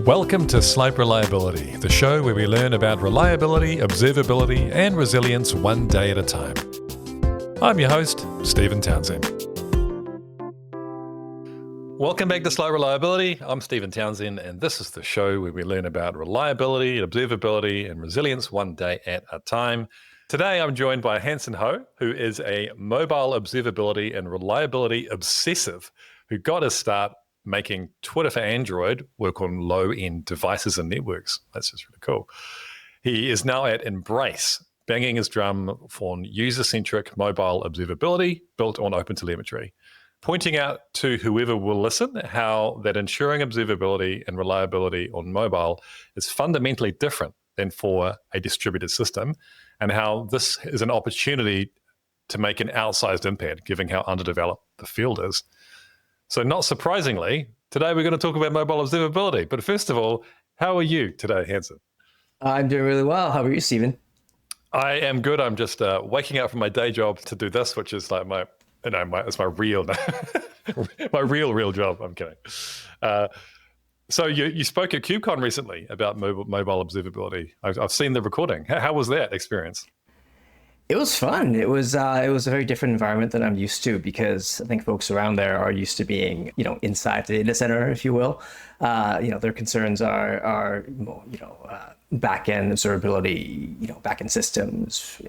Welcome to Slope Reliability, the show where we learn about reliability, observability, and resilience one day at a time. I'm your host, Stephen Townsend. Welcome back to Slope Reliability. I'm Stephen Townsend, and this is the show where we learn about reliability, observability, and resilience one day at a time. Today, I'm joined by Hanson Ho, who is a mobile observability and reliability obsessive who got his start making Twitter for Android work on low-end devices and networks. That's just really cool. He is now at Embrace, banging his drum for user-centric mobile observability built on OpenTelemetry, pointing out to whoever will listen how that ensuring observability and reliability on mobile is fundamentally different than for a distributed system, and how this is an opportunity to make an outsized impact, given how underdeveloped the field is. So not surprisingly, today we're going to talk about mobile observability. But first of all, how are you today, Hanson? I'm doing really well. How are you, Stephen? I am good. I'm just waking up from my day job to do this, which is like it's my real, my real job. I'm kidding. So you spoke at KubeCon recently about mobile observability. I've seen the recording. How was that experience? It was fun. It was a very different environment than I'm used to, because I think folks around there are used to being, inside the data center, if you will. Their concerns are backend observability, backend systems,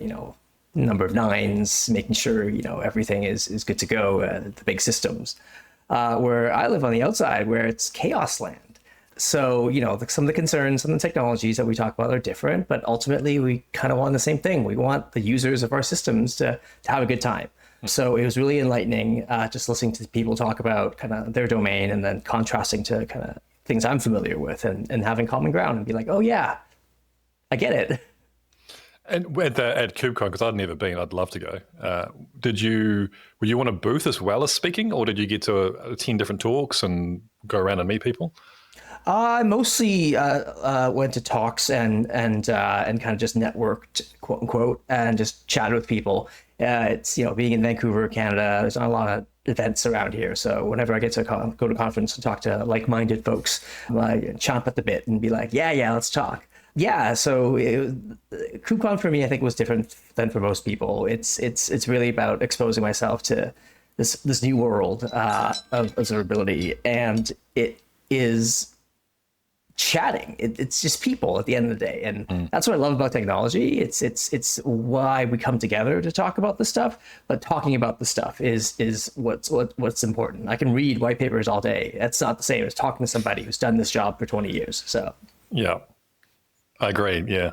number of nines, making sure, everything is good to go, the big systems. Where I live on the outside, where it's chaos land. So, some of the concerns, some of the technologies that we talk about are different, but ultimately we kind of want the same thing. We want the users of our systems to have a good time. So it was really enlightening just listening to people talk about kind of their domain and then contrasting to kind of things I'm familiar with and having common ground and be like, oh yeah, I get it. And at KubeCon, because I'd never been, I'd love to go. Were you on a booth as well as speaking, or did you get to attend different talks and go around and meet people? I mostly went to talks and kind of just networked, quote unquote, and just chatted with people. It's being in Vancouver, Canada, there's not a lot of events around here. So whenever I get to go to a conference and talk to like-minded folks, I chomp at the bit and be like, yeah, let's talk. Yeah, so KubeCon for me, I think, was different than for most people. It's really about exposing myself to this new world of observability, and it is chatting. It's just people at the end of the day, and that's what I love about technology. It's why we come together to talk about this stuff. But talking about the stuff is what's important. I can read white papers all day. That's not the same as talking to somebody who's done this job for 20 years. So yeah, I agree. Yeah.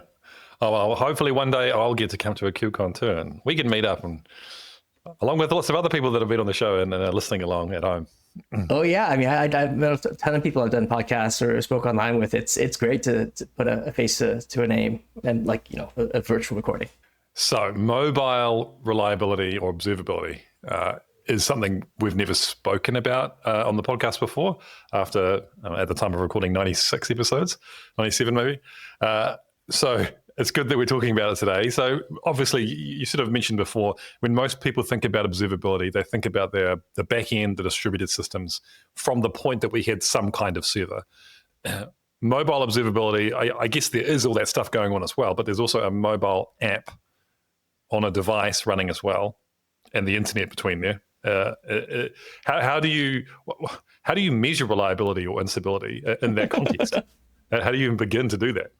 Oh well, hopefully one day I'll get to come to a KubeCon too, and we can meet up, and along with lots of other people that have been on the show and are listening along at home. Oh yeah, I mean, I know a ton of people I've done podcasts or spoke online with. It's great to put a face to a name and a virtual recording. So mobile reliability or observability is something we've never spoken about on the podcast before. After at the time of recording 96 episodes, 97 maybe. So it's good that we're talking about it today. So obviously, you sort of mentioned before, when most people think about observability, they think about the back end, the distributed systems, from the point that we had some kind of server. Mobile observability, I guess there is all that stuff going on as well, but there's also a mobile app on a device running as well, and the internet between there. How do you measure reliability or instability in that context? How do you even begin to do that?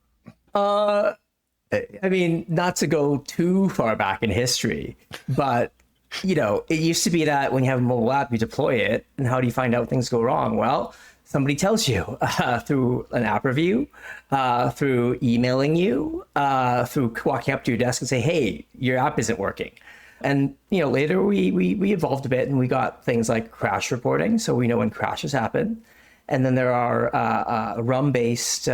I mean, not to go too far back in history, but it used to be that when you have a mobile app, you deploy it, and how do you find out things go wrong? Well, somebody tells you through an app review, through emailing you, through walking up to your desk and say, "Hey, your app isn't working." And later we evolved a bit, and we got things like crash reporting, so we know when crashes happen. And then there are RUM-based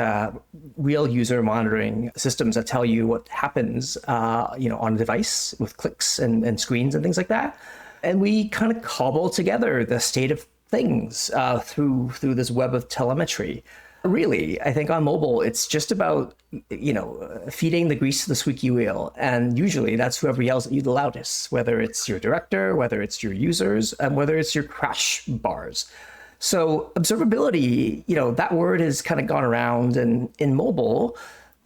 real user monitoring systems that tell you what happens, on a device with clicks and screens and things like that. And we kind of cobble together the state of things through this web of telemetry. Really, I think on mobile, it's just about, feeding the grease to the squeaky wheel. And usually that's whoever yells at you the loudest, whether it's your director, whether it's your users, and whether it's your crash bars. So observability, that word has kind of gone around, and in mobile,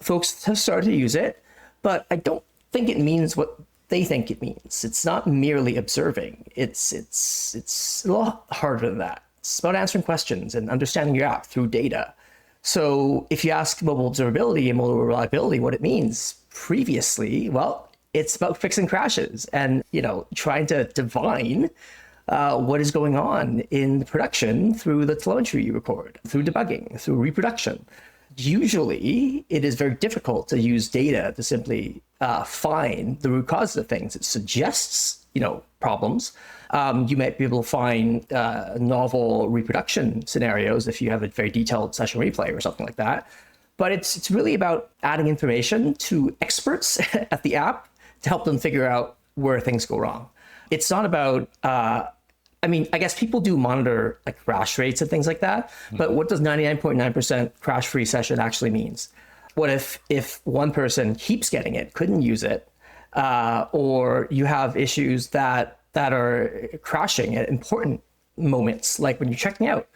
folks have started to use it, but I don't think it means what they think it means. It's not merely observing. It's a lot harder than that. It's about answering questions and understanding your app through data. So if you ask mobile observability and mobile reliability what it means previously, well, it's about fixing crashes and, trying to divine what is going on in production through the telemetry you record, through debugging, through reproduction. Usually, it is very difficult to use data to simply find the root causes of things. It suggests, problems. You might be able to find novel reproduction scenarios if you have a very detailed session replay or something like that. But it's really about adding information to experts at the app to help them figure out where things go wrong. It's not about, I guess people do monitor like crash rates and things like that, but what does 99.9% crash-free session actually means? What if one person keeps getting it, couldn't use it, or you have issues that are crashing at important moments, like when you're checking out?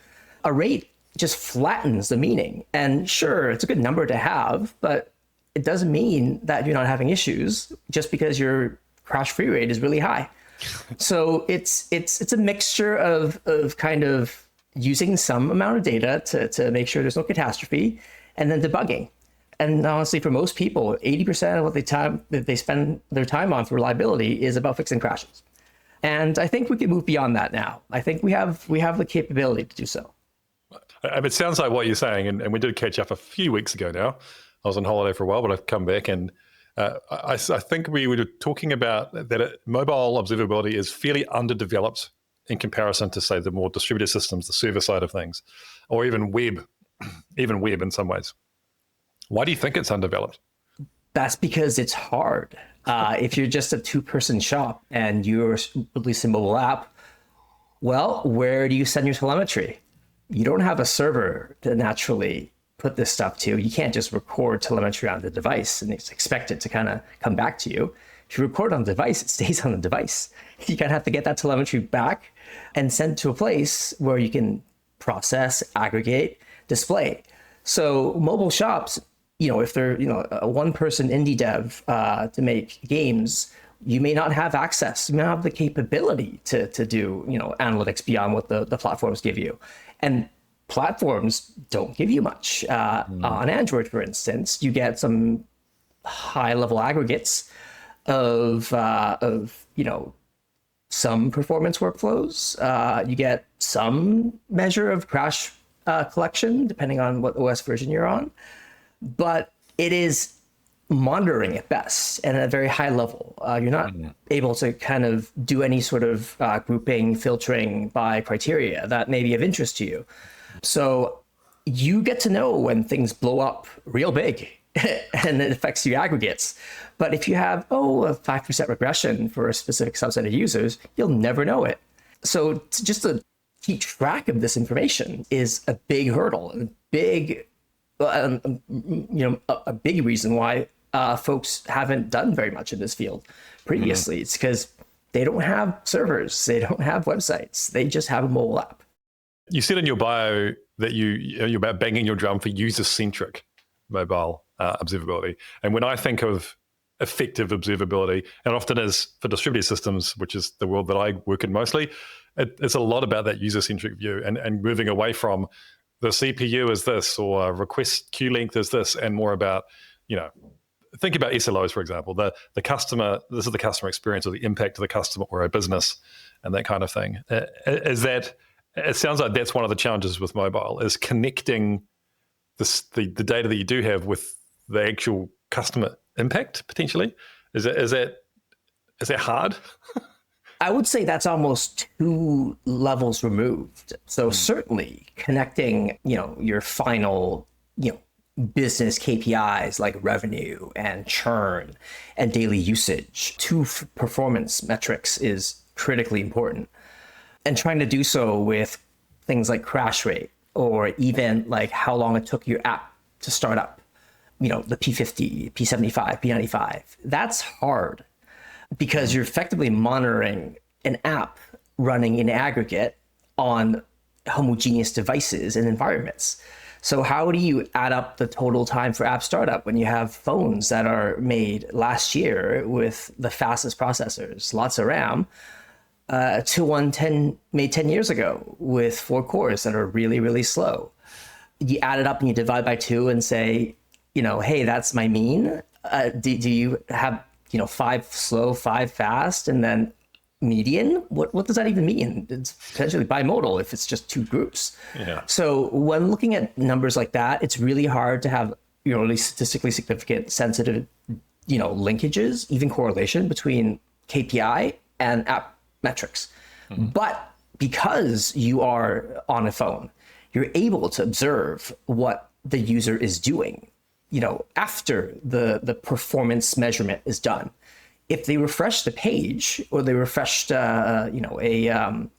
A rate just flattens the meaning. And sure, it's a good number to have, but it doesn't mean that you're not having issues just because your crash-free rate is really high. So it's a mixture of kind of using some amount of data to make sure there's no catastrophe, and then debugging. And honestly, for most people, 80% of what they spend their time on for reliability is about fixing crashes. And I think we can move beyond that now. I think we have the capability to do so. It sounds like what you're saying, and we did catch up a few weeks ago now. I was on holiday for a while, but I've come back, and I think we were talking about that mobile observability is fairly underdeveloped in comparison to, say, the more distributed systems, the server side of things, or even web in some ways. Why do you think it's undeveloped? That's because it's hard. If you're just a two-person shop and you're releasing a mobile app, well, where do you send your telemetry? You don't have a server to naturally put this stuff to. You can't just record telemetry on the device and expect it to kind of come back to you. If you record on the device, it stays on the device. You kind of have to get that telemetry back and send to a place where you can process, aggregate, display. So mobile shops, if they're, a one-person indie dev to make games, you may not have access. You may not have the capability to do, analytics beyond what the platforms give you. And platforms don't give you much. On Android, for instance, you get some high-level aggregates of some performance workflows. You get some measure of crash collection, depending on what OS version you're on. But it is monitoring at best and at a very high level. You're not able to kind of do any sort of grouping, filtering by criteria that may be of interest to you. So you get to know when things blow up real big and it affects your aggregates. But if you have, a 5% regression for a specific subset of users, you'll never know it. So just to keep track of this information is a big hurdle and a big reason why folks haven't done very much in this field previously. It's because they don't have servers, they don't have websites, they just have a mobile app. You said in your bio that you're about banging your drum for user-centric mobile observability. And when I think of effective observability, and often is for distributed systems, which is the world that I work in mostly, it's a lot about that user-centric view and moving away from the CPU is this or request queue length is this, and more about, think about SLOs, for example, the customer, this is the customer experience or the impact to the customer or a business and that kind of thing. It sounds like that's one of the challenges with mobile is connecting the data that you do have with the actual customer impact potentially. Is that hard? I would say that's almost 2 levels removed. So certainly connecting, your final, business KPIs like revenue and churn and daily usage to performance metrics is critically important. And trying to do so with things like crash rate or even like how long it took your app to start up, the P50, P75, P95, that's hard because you're effectively monitoring an app running in aggregate on homogeneous devices and environments. So how do you add up the total time for app startup when you have phones that are made last year with the fastest processors, lots of RAM, to one made 10 years ago with 4 cores that are really, really slow? You add it up and you divide by 2 and say, hey, that's my mean. Do you have, 5 slow, 5 fast, and then median? What does that even mean? It's potentially bimodal if it's just 2 groups. Yeah. So when looking at numbers like that, it's really hard to have really statistically significant, sensitive, linkages, even correlation between KPI and app metrics. But because you are on a phone, you're able to observe what the user is doing, after the performance measurement is done. If they refresh the page or they refreshed, they want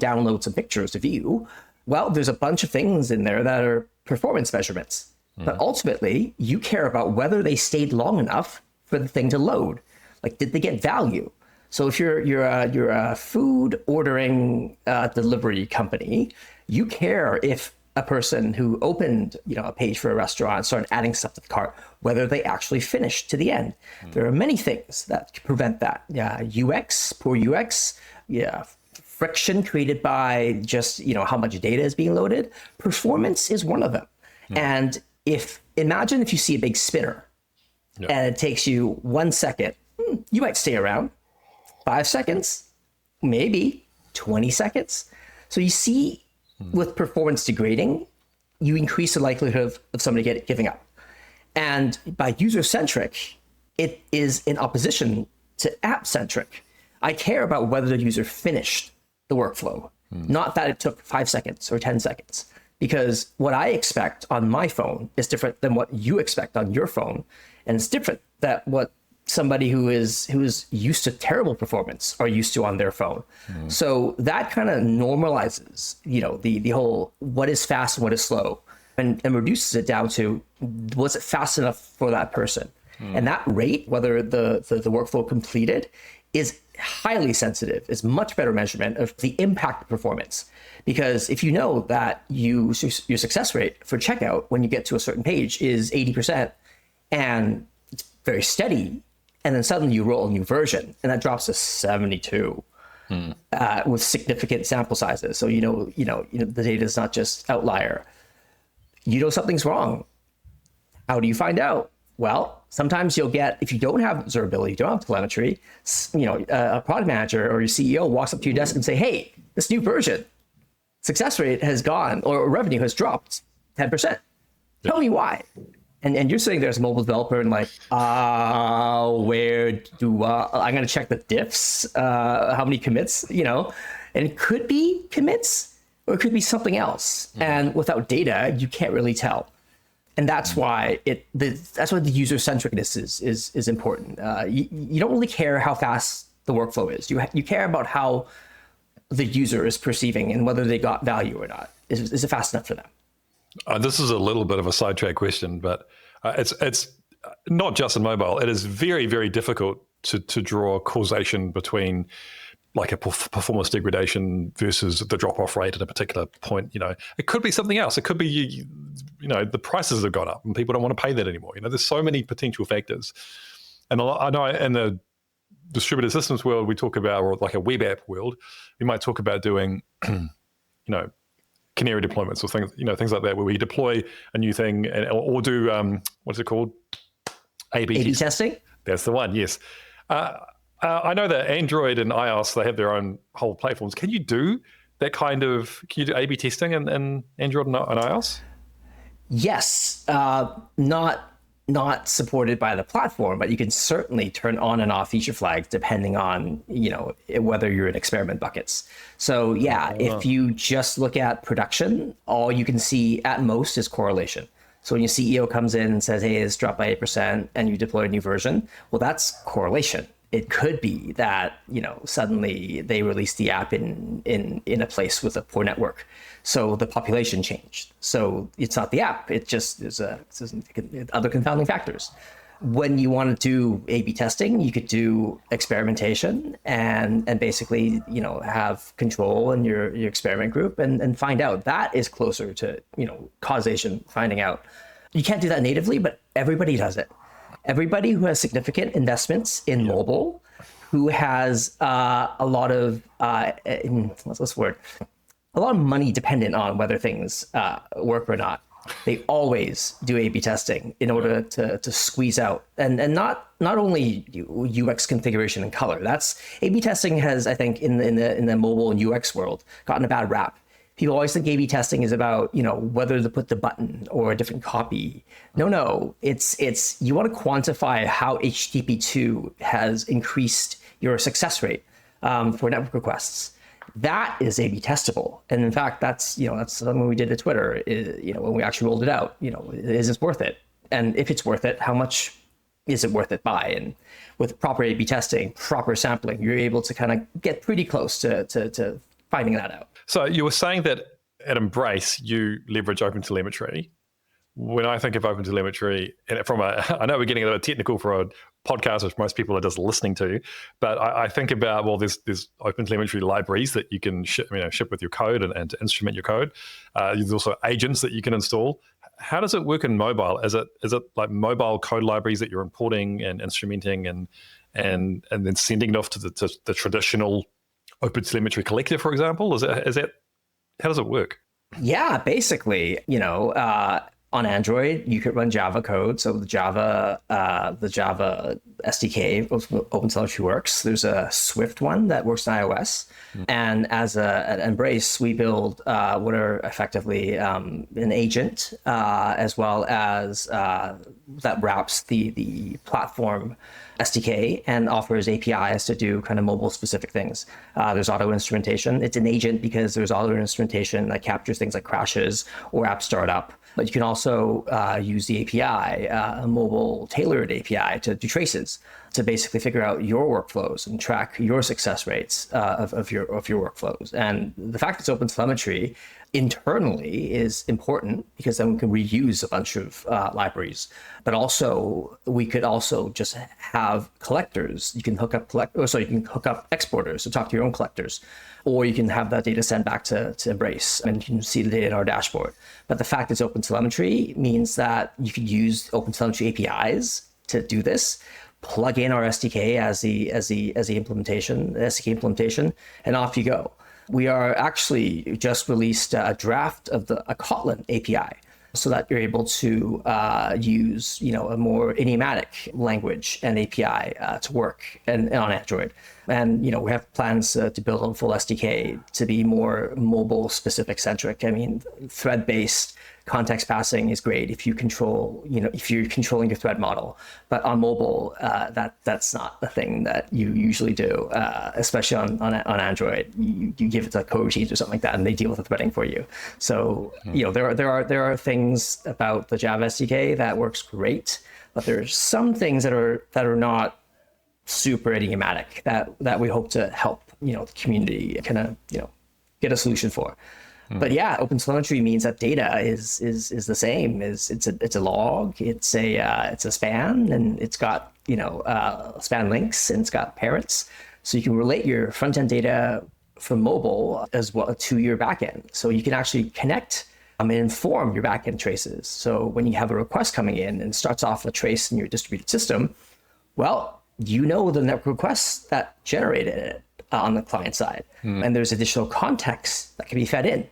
to download some pictures to view, well, there's a bunch of things in there that are performance measurements. But ultimately, you care about whether they stayed long enough for the thing to load. Like, did they get value? So if you're a food ordering delivery company, you care if a person who opened a page for a restaurant started adding stuff to the cart, whether they actually finished to the end. There are many things that prevent that. UX, poor UX, friction created by just how much data is being loaded. Performance is one of them. And imagine if you see a big spinner and it takes you 1 second, you might stay around. 5 seconds, maybe 20 seconds. So you see, with performance degrading, you increase the likelihood of somebody giving up. And by user-centric, it is in opposition to app-centric. I care about whether the user finished the workflow, not that it took 5 seconds or 10 seconds. Because what I expect on my phone is different than what you expect on your phone. And it's different than what somebody who is used to terrible performance are used to on their phone. So that kind of normalizes, the whole what is fast and what is slow, and reduces it down to, was it fast enough for that person? And that rate, whether the workflow completed, is highly sensitive, is much better measurement of the impact of performance. Because if you know that your success rate for checkout when you get to a certain page is 80%, and it's very steady, and then suddenly you roll a new version and that drops to 72 with significant sample sizes. So the data is not just outlier. Something's wrong. How do you find out? Well, sometimes you'll get, if you don't have observability, you don't have telemetry, a product manager or your CEO walks up to your desk and say, hey, this new version, success rate has gone, or revenue has dropped 10%. Tell me why. And you're sitting there as a mobile developer and like, where do I'm going to check the diffs, how many commits, and it could be commits or it could be something else. And without data, you can't really tell. And that's why that's why the user-centricness is important. You don't really care how fast the workflow is. You care about how the user is perceiving and whether they got value or not. Is it fast enough for them? This is a little bit of a sidetrack question, but it's not just in mobile. It is very, very difficult to draw causation between like a performance degradation versus the drop-off rate at a particular point. It could be something else. It could be, the prices have gone up and people don't want to pay that anymore. There's so many potential factors. And I know in the distributed systems world, we talk about, or like a web app world, we might talk about doing, canary deployments or things like that, where we deploy a new thing or do what's it called? A/B testing. That's the one. Yes. I know that Android and iOS, they have their own whole platforms. Can you do that can you do A/B testing in Android and iOS? Yes, not supported by the platform, but you can certainly turn on and off feature flags depending on, whether you're in experiment buckets. So if you just look at production, all you can see at most is correlation. So when your CEO comes in and says, hey, it's dropped by 8% and you deploy a new version, well, that's correlation. It could be that, suddenly they release the app in a place with a poor network. So the population changed. So it's not the app. It just is other confounding factors. when you want to do A/B testing, you could do experimentation and basically, have control in your experiment group and find out. That is closer to, causation, finding out. You can't do that natively, but everybody does it. Everybody who has significant investments in mobile, who has a lot of what's this word? A lot of money dependent on whether things work or not. They always do A/B testing in order to squeeze out and not only UX configuration and color. That's A/B testing has, I think, in the mobile and UX world gotten a bad rap. People always think A/B testing is about, whether to put the button or a different copy. No, it's you want to quantify how HTTP2 has increased your success rate for network requests. That is A/B testable, and in fact, that's something we did at Twitter. When we actually rolled it out, is it worth it? And if it's worth it, how much is it worth it by? And with proper A/B testing, proper sampling, you're able to kind of get pretty close to finding that out. So you were saying that at Embrace, you leverage OpenTelemetry. When I think of OpenTelemetry, and I know we're getting a little technical for a podcast, which most people are just listening to, but I think about, well, there's OpenTelemetry libraries that you can ship with your code and to instrument your code. There's also agents that you can install. How does it work in mobile? Is it like mobile code libraries that you're importing and instrumenting and then sending it off to the traditional OpenTelemetry collector, for example? Is that how does it work? Yeah, basically, on Android, you could run Java code. So the Java SDK of OpenTelemetry works. There's a Swift one that works on iOS. And at Embrace, we build what are effectively an agent, as well as that wraps the platform SDK and offers APIs to do kind of mobile specific things. There's auto instrumentation. It's an agent because there's auto instrumentation that captures things like crashes or app startup. But you can also use the API, a mobile tailored API, to do traces to basically figure out your workflows and track your success rates of your workflows. And the fact it's OpenTelemetry internally is important because then we can reuse a bunch of libraries. But also, we could also just have collectors. You can hook up exporters to talk to your own collectors, or you can have that data sent back to Embrace, and you can see the data in our dashboard. But the fact it's OpenTelemetry means that you could use OpenTelemetry APIs to do this, plug in our SDK as the SDK implementation, and off you go. We are actually just released a draft of a Kotlin API, so that you're able to use a more idiomatic language and API to work and on Android. And we have plans to build a full SDK to be more mobile specific centric. I mean, thread based context passing is great if you control, if you're controlling your thread model. But on mobile, that's not the thing that you usually do, especially on Android. You give it to coroutines or something like that, and they deal with the threading for you. So there are things about the Java SDK that works great, but there's some things that are not super idiomatic that we hope to help the community kind of get a solution for. But yeah, OpenTelemetry means that data is the same. It's a log, it's a span, and it's got span links, and it's got parents, so you can relate your front end data from mobile as well to your backend. So you can actually connect and inform your backend traces. So when you have a request coming in and starts off a trace in your distributed system, well, the network requests that generated it on the client side. And there's additional context that can be fed in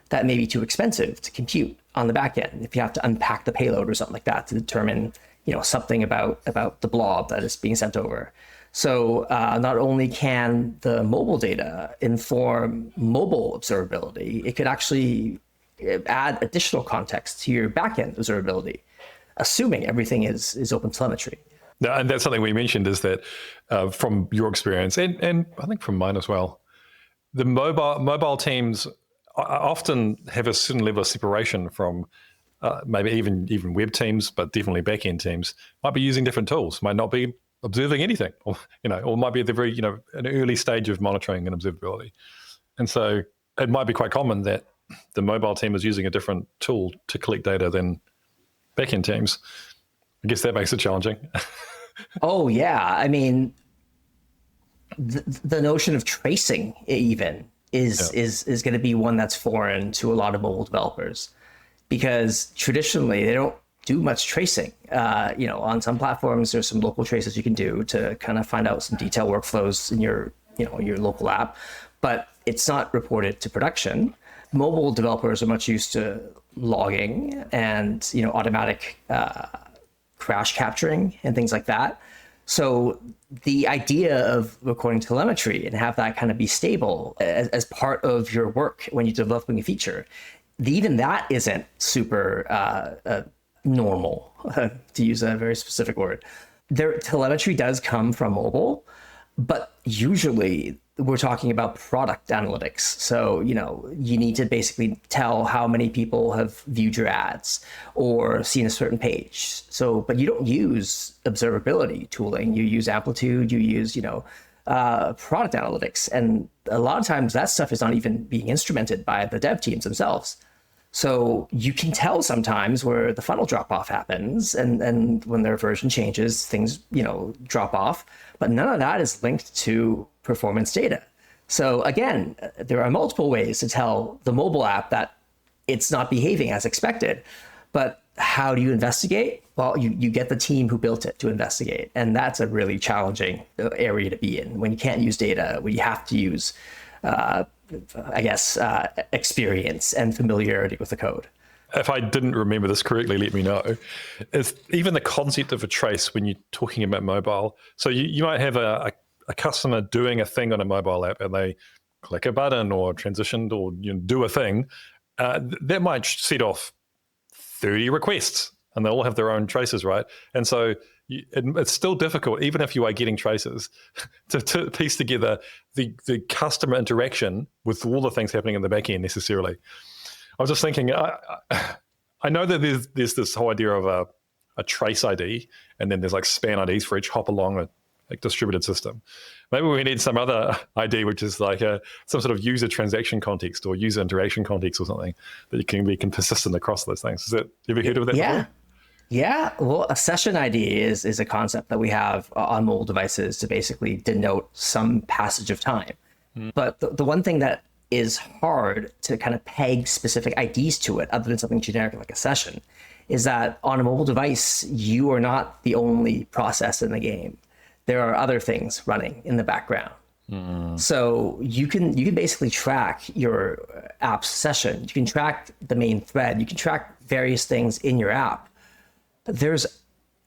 that may be too expensive to compute on the back end if you have to unpack the payload or something like that to determine something about the blob that is being sent over. So not only can the mobile data inform mobile observability, it could actually add additional context to your backend observability, assuming everything is OpenTelemetry. And that's something we mentioned, is that from your experience, and I think from mine as well, the mobile teams often have a certain level of separation from maybe even web teams, but definitely back-end teams might be using different tools, might not be observing anything, or might be at the very an early stage of monitoring and observability. And so it might be quite common that the mobile team is using a different tool to collect data than back-end teams. I guess that makes it challenging. Oh yeah, I mean, the notion of tracing even is Yeah. is going to be one that's foreign to a lot of mobile developers, because traditionally they don't do much tracing. On some platforms, there's some local traces you can do to kind of find out some detailed workflows in your local app, but it's not reported to production. Mobile developers are much used to logging and automatic crash capturing and things like that. So the idea of recording telemetry and have that kind of be stable as part of your work when you're developing a feature, even that isn't super normal, to use a very specific word. Their telemetry does come from mobile, but usually we're talking about product analytics. So, you need to basically tell how many people have viewed your ads or seen a certain page. So, but you don't use observability tooling. You use Amplitude, you use, product analytics. And a lot of times that stuff is not even being instrumented by the dev teams themselves. So you can tell sometimes where the funnel drop off happens, and when their version changes, things, drop off, but none of that is linked to performance data. So again, there are multiple ways to tell the mobile app that it's not behaving as expected, but how do you investigate? Well, you get the team who built it to investigate. And that's a really challenging area to be in when you can't use data, when you have to use experience and familiarity with the code. If I didn't remember this correctly, let me know. Is even the concept of a trace when you're talking about mobile. So you might have a customer doing a thing on a mobile app and they click a button or transitioned or do a thing. That might set off 30 requests and they all have their own traces, right? And so it's still difficult, even if you are getting traces, to piece together the customer interaction with all the things happening in the back end necessarily. I was just thinking, I know that there's this whole idea of a trace ID, and then there's like span IDs for each hop along a distributed system. Maybe we need some other ID, which is like some sort of user transaction context or user interaction context or something that can persistent across those things. Have you ever heard of that before? Yeah, well, a session ID is a concept that we have on mobile devices to basically denote some passage of time. But the one thing that is hard to kind of peg specific IDs to it, other than something generic like a session, is that on a mobile device, you are not the only process in the game. There are other things running in the background. So you can basically track your app's session. You can track the main thread. You can track various things in your app. But there's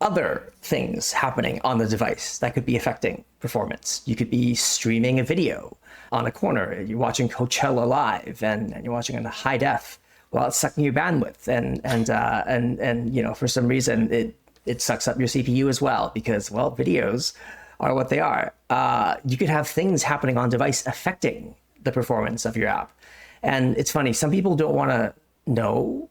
other things happening on the device that could be affecting performance. You could be streaming a video on a corner. You're watching Coachella live, and you're watching on a high def while it's sucking your bandwidth, and for some reason it sucks up your CPU as well, because videos are what they are. You could have things happening on device affecting the performance of your app, and it's funny. Some people don't want to know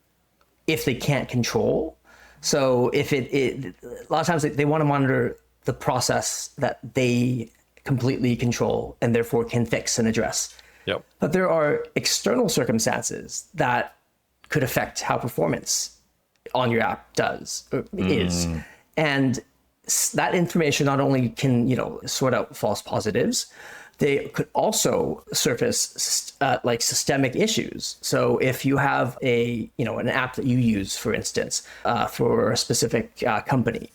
if they can't control. So if a lot of times they want to monitor the process that they completely control and therefore can fix and address. Yep. But there are external circumstances that could affect how performance on your app is. And that information not only can, sort out false positives, they could also surface like systemic issues. So if you have an app that you use, for instance, for a specific company,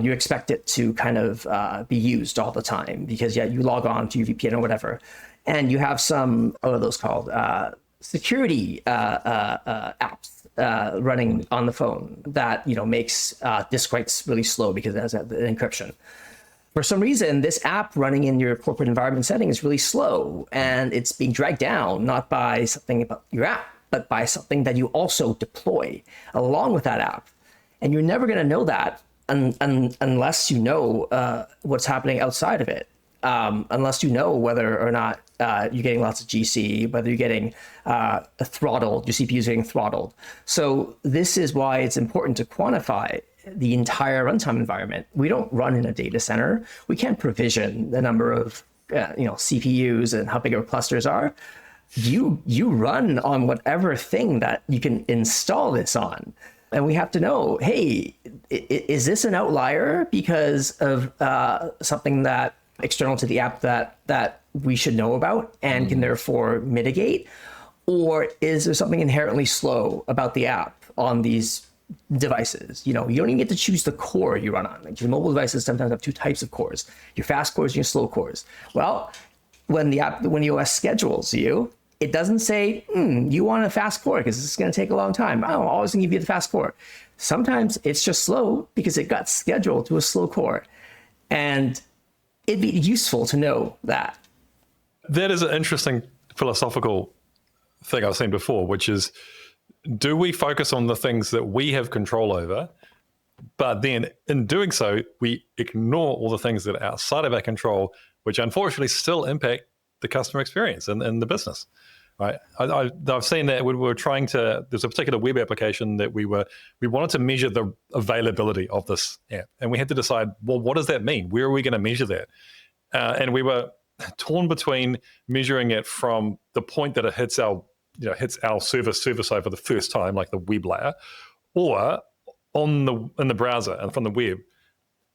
you expect it to kind of be used all the time because you log on to your VPN or whatever, and you have some, what are those called? Security apps running on the phone that makes disk writes really slow because it has an encryption. For some reason, this app running in your corporate environment setting is really slow, and it's being dragged down not by something about your app, but by something that you also deploy along with that app. And you're never going to know that unless you know what's happening outside of it, unless you know whether or not you're getting lots of GC, whether you're getting throttled, your CPU is getting throttled. So this is why it's important to quantify the entire runtime environment. We don't run in a data center. We can't provision the number of CPUs and how big our clusters are. You run on whatever thing that you can install this on. And we have to know, hey, is this an outlier because of something that external to the app that we should know about and can therefore mitigate? Or is there something inherently slow about the app on these devices? You don't even get to choose the core you run on. Like your mobile devices sometimes have two types of cores, your fast cores and your slow cores. Well, when the OS schedules you, it doesn't say, you want a fast core because it's going to take a long time. I'm always going to give you the fast core. Sometimes it's just slow because it got scheduled to a slow core. And it'd be useful to know that. That is an interesting philosophical thing I've seen before, which is, do we focus on the things that we have control over, but then in doing so, we ignore all the things that are outside of our control, which unfortunately still impact the customer experience and the business, right? I've seen that when we were trying to, there's a particular web application that we wanted to measure the availability of this app. And we had to decide, well, what does that mean? Where are we going to measure that? And we were torn between measuring it from the point that it hits our server side for the first time, like the web layer, or in the browser and from the web.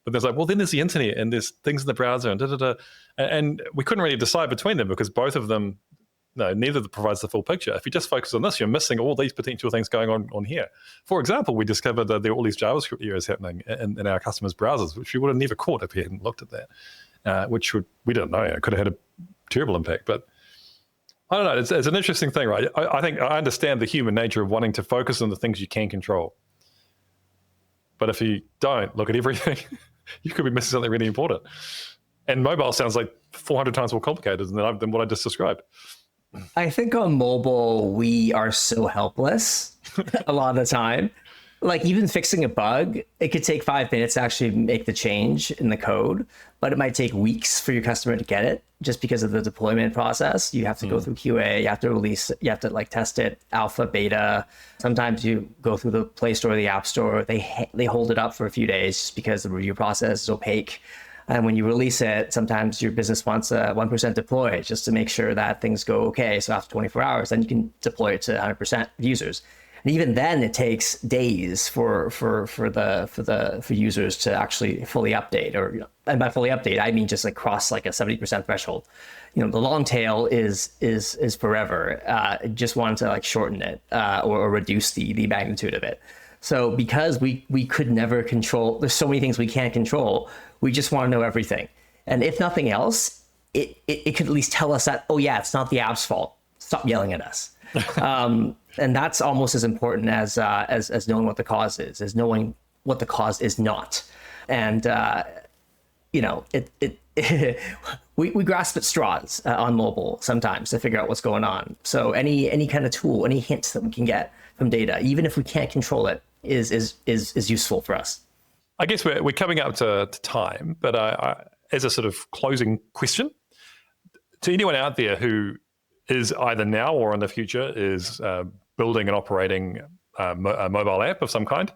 But there's like, well, then there's the internet and there's things in the browser and and we couldn't really decide between them because both of them, neither provides the full picture. If you just focus on this, you're missing all these potential things going on here. For example, we discovered that there are all these JavaScript errors happening in our customers' browsers, which we would have never caught if we hadn't looked at that, we didn't know. It could have had a terrible impact, but I don't know. It's an interesting thing, right? I think I understand the human nature of wanting to focus on the things you can control. But if you don't look at everything, you could be missing something really important. And mobile sounds like 400 times more complicated than what I just described. I think on mobile, we are so helpless a lot of the time. Like even fixing a bug, it could take 5 minutes to actually make the change in the code, but it might take weeks for your customer to get it just because of the deployment process. You have to go through QA, you have to release, you have to test it, alpha, beta. Sometimes you go through the Play Store or the App Store. They hold it up for a few days just because the review process is opaque. And when you release it, sometimes your business wants a 1% deploy just to make sure that things go okay. So after 24 hours, then you can deploy it to 100% of users. And even then, it takes days for users to actually fully update. And by fully update, I mean just cross a 70% threshold. The long tail is forever. Just want to shorten it or reduce the magnitude of it. So because we could never control, there's so many things we can't control. We just want to know everything. And if nothing else, it could at least tell us that, oh yeah, it's not the app's fault. Stop yelling at us. And that's almost as important as knowing what the cause is knowing what the cause is not. And we grasp at straws on mobile sometimes to figure out what's going on. So any kind of tool, any hints that we can get from data, even if we can't control it, is useful for us. I guess we're coming up to time, but as a sort of closing question, to anyone out there who is either now or in the future is building and operating a mobile app of some kind,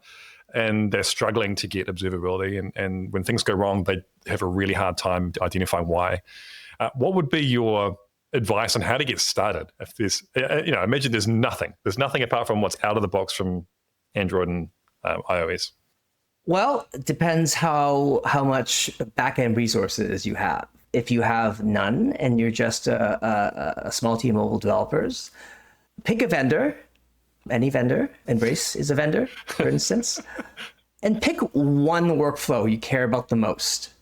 and they're struggling to get observability, and when things go wrong, they have a really hard time identifying why. What would be your advice on how to get started? If there's, imagine there's nothing apart from what's out of the box from Android and iOS. Well, it depends how much backend resources you have. If you have none and you're just a small team of mobile developers, pick a vendor, any vendor. Embrace is a vendor, for instance, and pick one workflow you care about the most.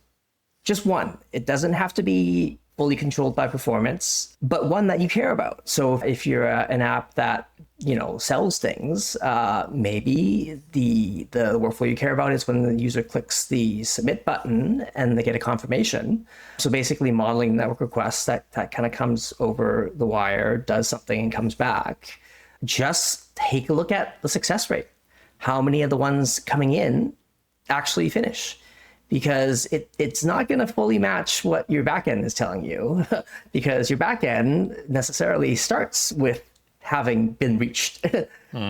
Just one. It doesn't have to be fully controlled by performance, but one that you care about. So if you're an app that sells things, maybe the workflow you care about is when the user clicks the submit button and they get a confirmation. So basically modeling network requests that kind of comes over the wire, does something and comes back. Just take a look at the success rate. How many of the ones coming in actually finish? Because it's not going to fully match what your backend is telling you, because your backend necessarily starts with having been reached.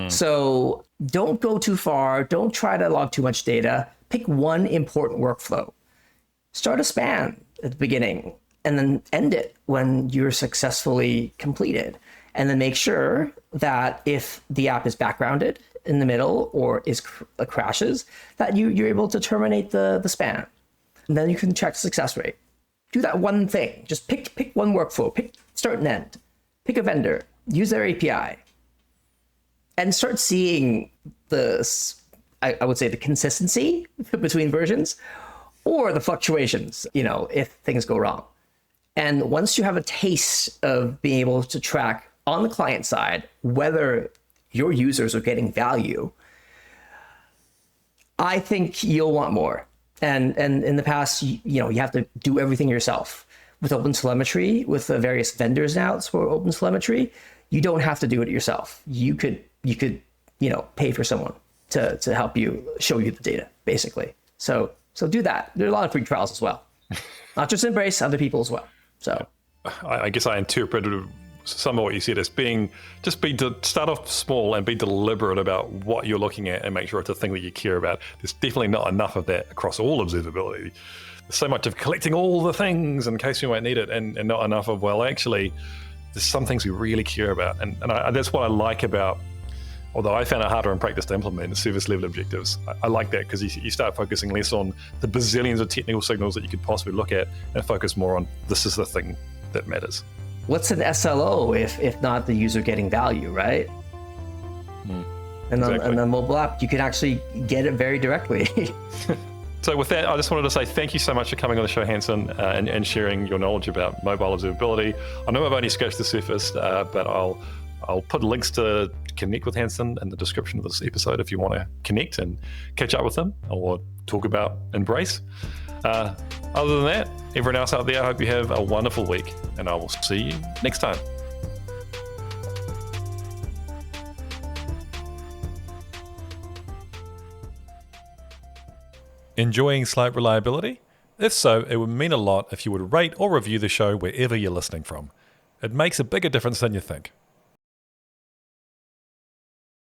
So don't go too far. Don't try to log too much data. Pick one important workflow. Start a span at the beginning and then end it when you're successfully completed. And then make sure that if the app is backgrounded in the middle or crashes, that you're able to terminate the span. And then you can check success rate. Do that one thing. Just pick one workflow, pick start and end, pick a vendor, use their API, and start seeing I would say the consistency between versions or the fluctuations, if things go wrong. And once you have a taste of being able to track on the client side whether your users are getting value, I think you'll want more. And in the past, you have to do everything yourself. With OpenTelemetry, with the various vendors now for OpenTelemetry, you don't have to do it yourself. You could pay for someone to help you show you the data, basically. So do that. There are a lot of free trials as well. Not just embrace other people as well. So I guess I interpreted some of what you said as start off small and be deliberate about what you're looking at and make sure it's a thing that you care about. There's definitely not enough of that across all observability. There's so much of collecting all the things in case we might need it, and not enough of, well, actually, there's some things we really care about. And that's what I like about, although I found it harder in practice to implement service level objectives. I like that because you start focusing less on the bazillions of technical signals that you could possibly look at and focus more on this is the thing that matters. What's an SLO if not the user getting value, right? And on the mobile app, you can actually get it very directly. So with that, I just wanted to say thank you so much for coming on the show, Hanson, and sharing your knowledge about mobile observability. I know I've only scratched the surface, but I'll put links to connect with Hanson in the description of this episode if you want to connect and catch up with him or talk about Embrace. Other than that, everyone else out there, I hope you have a wonderful week, and I will see you next time. Enjoying Slight Reliability? If so, it would mean a lot if you would rate or review the show wherever you're listening from. It makes a bigger difference than you think.